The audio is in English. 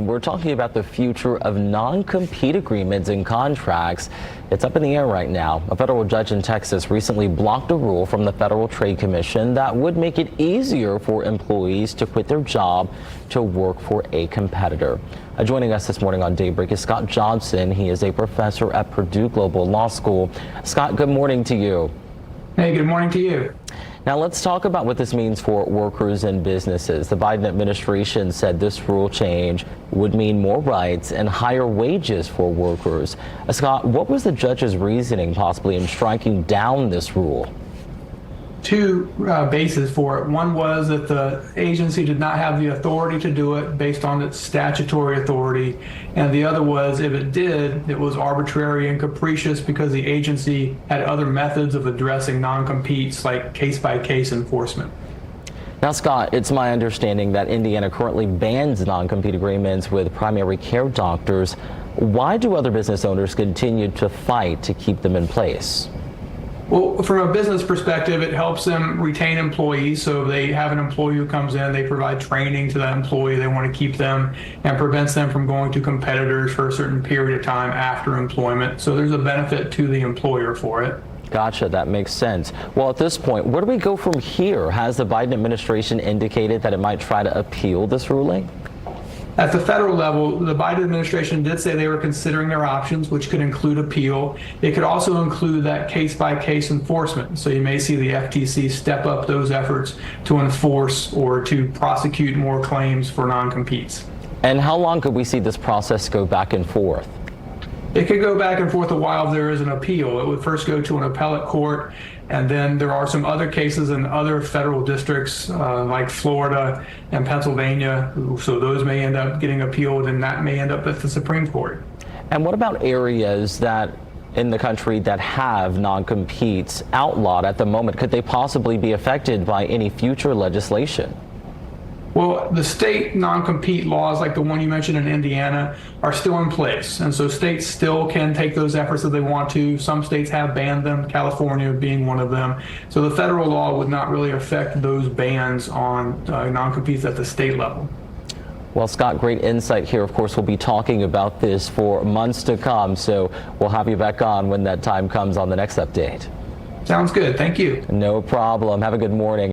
and we're talking about the future of non-compete agreements and contracts. It's up in the air right now. A federal judge in Texas recently blocked a rule from the Federal Trade Commission that would make it easier for employees to quit their job to work for a competitor. Joining us this morning on Daybreak is Scott Johnson. He is a professor at Purdue Global Law School. Scott, good morning to you. Hey, good morning to you. Now let's talk about what this means for workers and businesses. The Biden administration said this rule change would mean more rights and higher wages for workers. Scott, what was the judge's reasoning possibly in striking down this rule? Two bases for it. One was that the agency did not have the authority to do it based on its statutory authority. And the other was, if it did, it was arbitrary and capricious because the agency had other methods of addressing non-competes like case-by-case enforcement. Now, Scott, it's my understanding that Indiana currently bans non-compete agreements with primary care doctors. Why do other business owners continue to fight to keep them in place? Well, from a business perspective, it helps them retain employees. So if they have an employee who comes in, they provide training to that employee. They want to keep them and prevents them from going to competitors for a certain period of time after employment. So there's a benefit to the employer for it. Gotcha, that makes sense. Well, at this point, where do we go from here? Has the Biden administration indicated that it might try to appeal this ruling? At the federal level, the Biden administration did say they were considering their options, which could include appeal. It could also include that case-by-case enforcement. So you may see the FTC step up those efforts to enforce or to prosecute more claims for non-competes. And how long could we see this process go back and forth? It could go back and forth a while if there is an appeal. It would first go to an appellate court, and then there are some other cases in other federal districts like Florida and Pennsylvania. So those may end up getting appealed, and that may end up at the Supreme Court. And what about areas that in the country that have non-competes outlawed at the moment? Could they possibly be affected by any future legislation? Well, the state non-compete laws, like the one you mentioned in Indiana, are still in place. And so states still can take those efforts if they want to. Some states have banned them, California being one of them. So the federal law would not really affect those bans on non-competes at the state level. Well, Scott, great insight here. Of course, we'll be talking about this for months to come. So we'll have you back on when that time comes on the next update. Sounds good. Thank you. No problem. Have a good morning.